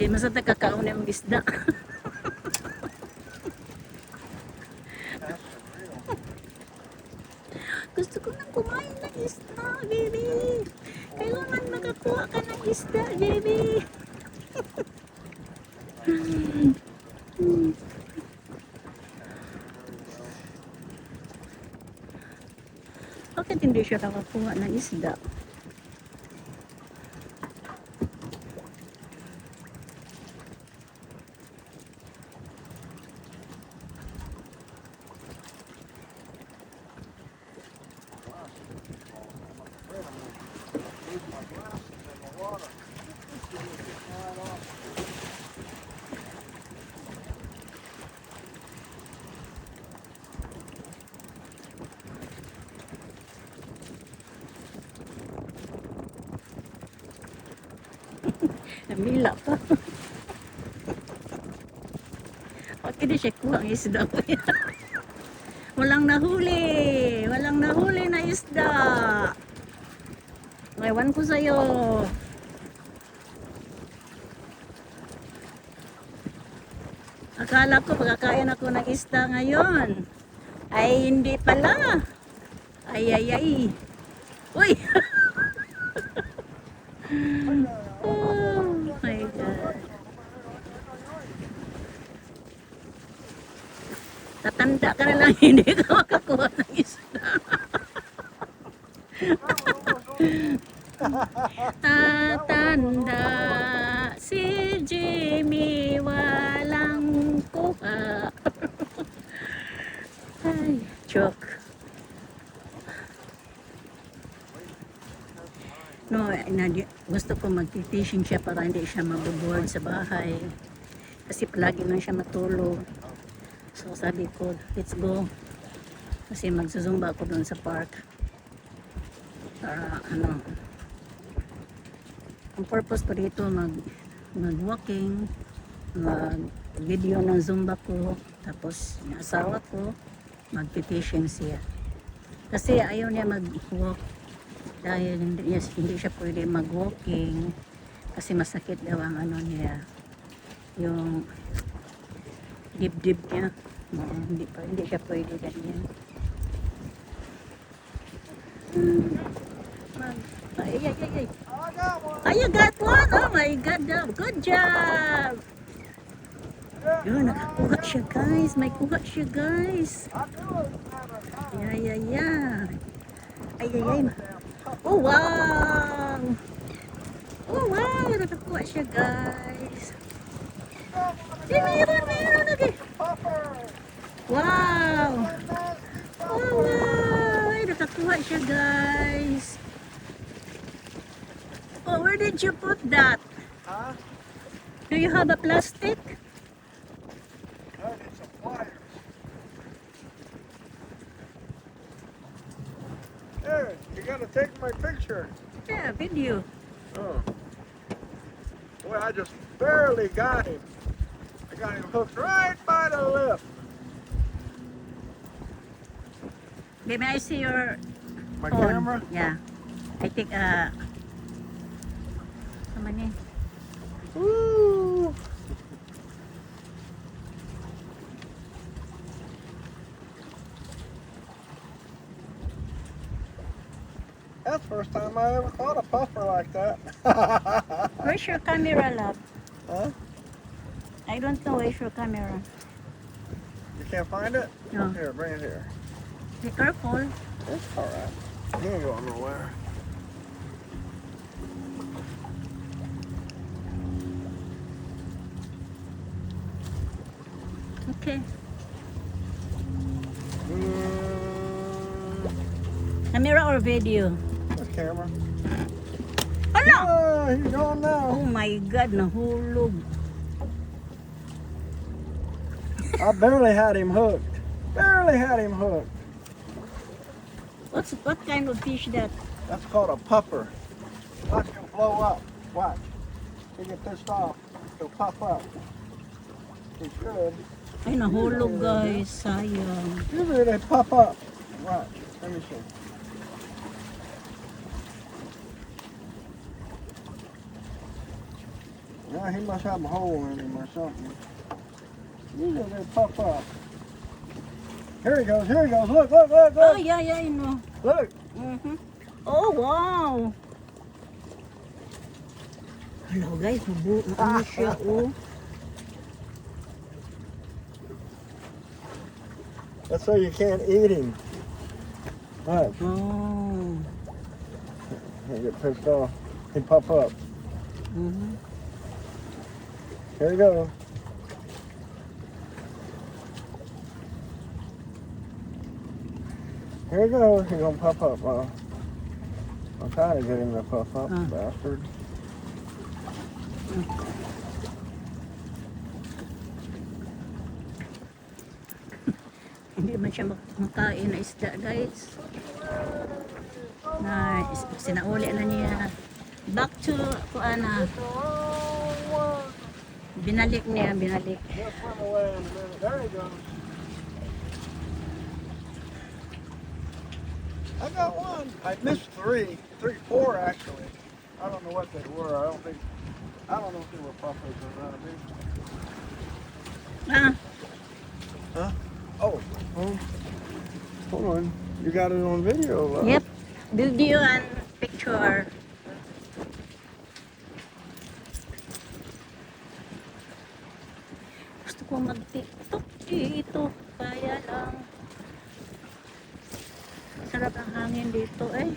Masata kakaon ng isda. Gusto ko nang kumain ng isda, baby. Kailangan makakuha ka ng isda, baby. Bakit hindi siya nakakuha ng isda? Namila pa. Bakit di siya kuha ang isda ko yan? Walang nahuli. Walang nahuli na isda. Ewan ko sa'yo. Akala ko pagkakain ako ng isda ngayon. Ay, hindi pala. Ay, ay, ay. Uy! Oh my God. Tatanda ka na lang, hindi ka makakuha ng isda. Tatanda si Jimmy walang kuha. Ay, joke. No, gusto ko mag-fishing siya para hindi siya mabuboard sa bahay. Kasi palagi lang siya matulog. So sabi ko, let's go. Kasi magsusumba ako doon sa park. Para ang purpose ko dito mag-walking, mag-video ng zumba ko, tapos yung asawa ko, mag-fishing siya. Kasi ayaw niya mag-walk. Dahil hindi siya pwede mag-walking kasi masakit daw ang niya, yung dibdib niya. Hindi siya pwede ganyan. Ay, ay, ay, ay. Oh, you got one? Oh my God, good job! Yun, nakakuha siya guys. May kuha siya guys. Yeah, yeah, yeah. Ay, ay, ay. Oh wow! Oh wow! Nakakuha siya guys. Meron lagi. Wow! Oh wow! Ay, nakakuha siya guys. Oh, where did you put that? Huh? Do you have a plastic? I need some pliers. Here, you gotta take my picture. Yeah, video. Oh. Boy, I just barely got him. I got him hooked right by the lip. May I see your My phone? camera? Yeah. I think come on. Woo! That's the first time I ever caught a puffer like that. Where's your camera, love? Huh? I don't know where's your camera. You can't find it? No. Here, bring it here. Be careful. It's alright. You ain't going nowhere. Okay. Mm, Camera or video? this camera. Ano? Oh, he's gone now. Oh my God, nahulog. I barely had him hooked. Barely had him hooked. What kind of fish that? That's called a puffer. Watch him blow up. Watch. He get pissed off. He'll puff up. He should. Ay, nahulog guys. Sayang. Usually they puff up. Watch. Let me see. Now he must have a hole in him or something. Usually they puff up. Here he goes, here he goes. Look, look, look, Oh, look. yeah, I know. Look. Mm-hmm. Oh, wow. Hello, guys. Ano siya, oh. That's so you can't eat him. What? Oh. He get pissed off. He puff up. Mm-hmm. Here you go. Here you go. He's gonna puff up. I'm trying to get him to puff up, bastard. Hindi man siya makain na isda, guys. Na sinauli na niya. Back to kuana. Binalik niya, binalik. He'll swim away in a minute. There he goes. I got one. I missed four actually. I don't know what they were. I don't know if they were puffers or not. Ah, Huh? Oh. Hold on. You got it on video. yep. Video and picture. Gusto ko mag-tiktok dito. Kaya lang. Sarap ang hangin dito eh.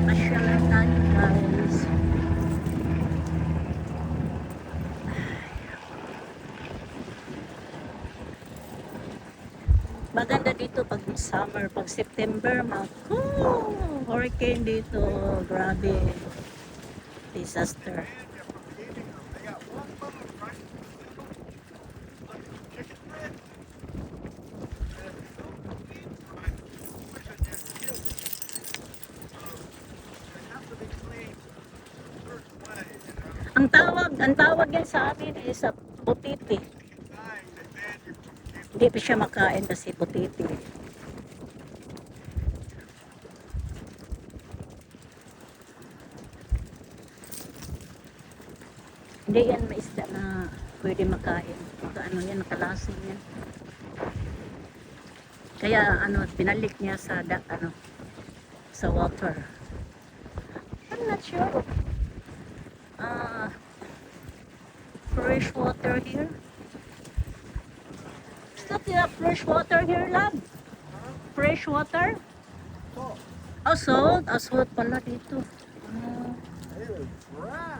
Pasyal lang tayo, guys. Maganda dito pag summer, pag September, hurricane dito, grabe. Disaster. They got one bone right in the middle, like a chicken leg. And if you don't eat right, which I just killed it. They have to be cleaned a certain way, you know. Ang tawag yan sa amin is sa butiti. Dying, they ban you from eating. Hindi pa siya makain kasi butiti. Hindi yan maisda na pwede makain. Ano yan, nakalasing yan. Kaya pinalik niya sa sa water. I'm not sure. Fresh water here. Is that fresh water here, lab? Fresh water? Salt. Oh, salt. Oh, salt pala dito. It is dry.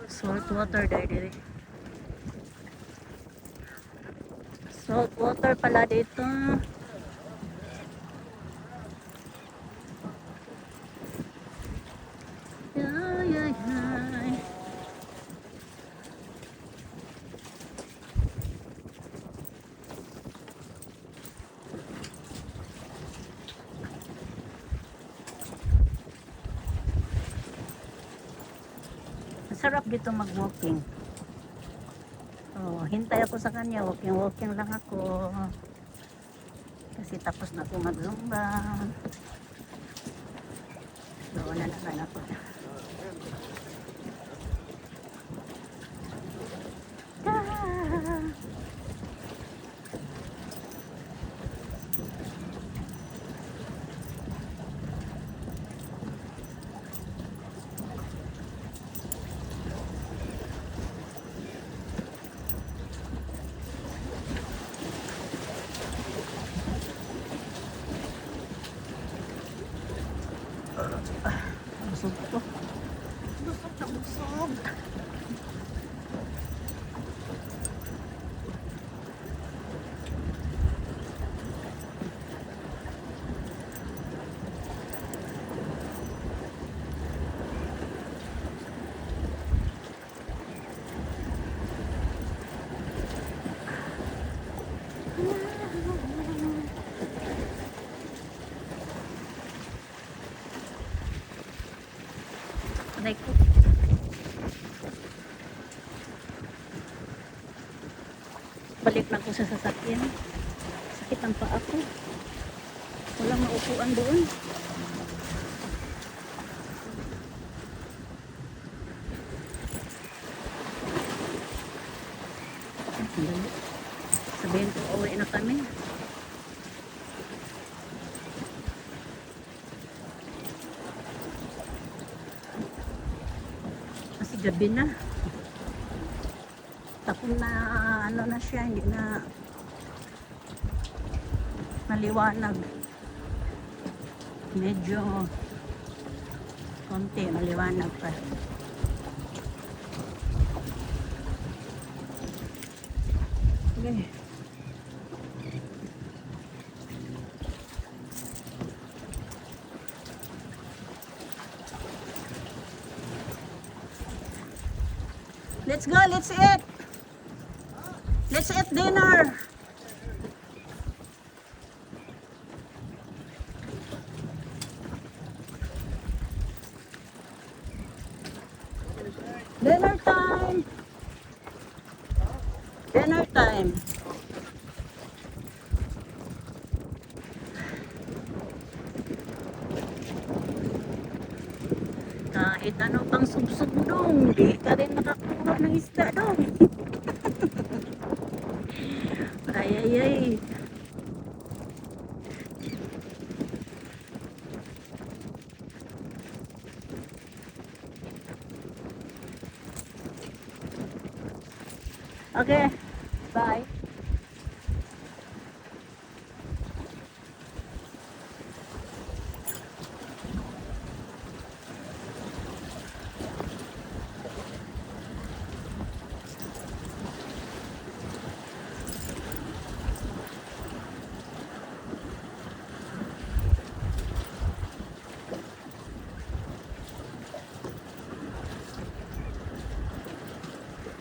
Salt water dahil. Salt water pala dito. Ay, ay, ay. Masarap dito mag-walking. Oh, hintay ako sa kanya, walking lang ako. Kasi tapos na ako mag-zumba. So, wala na lang ako. Ah! Busog ko. Busog na busog. Aray ko. Balik na ako sa sasakyan. Sakit ang paa ko. Walang maupuan doon. Sandali. Sabihin ko, uwi na kami. Kasi gabi na. Tapos na, ano na siya, hindi na maliwanag. Medyo konti, maliwanag pa. Okay. Let's go, let's eat. Let's eat dinner. Dinner time. Dinner time. Kahit ano pang subsub dong, di ka rin nakakuha ng isda dong. Ay, ay, ay. Okay, bye.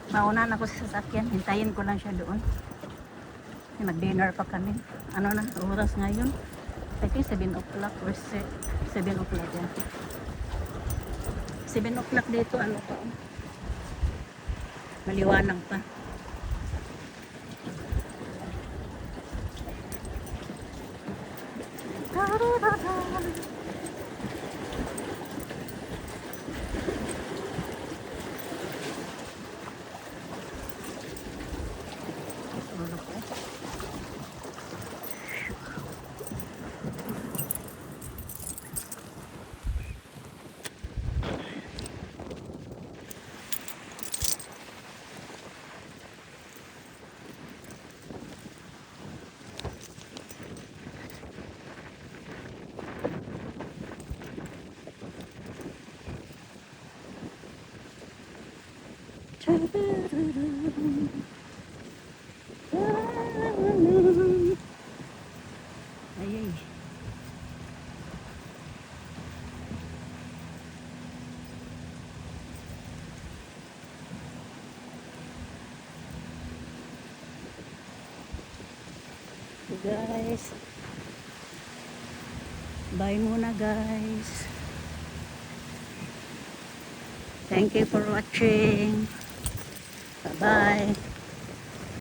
Mauna na ako sa sasakyan. Hintayin ko lang siya doon. Mag-dinner pa kami. Ano na, oras ngayon? I think 7 o'clock or 7 o'clock yan. 7 o'clock dito, ano pa. Maliwanag pa. Ay, ay. So guys, bye muna guys. Thank you for watching. Bye bye.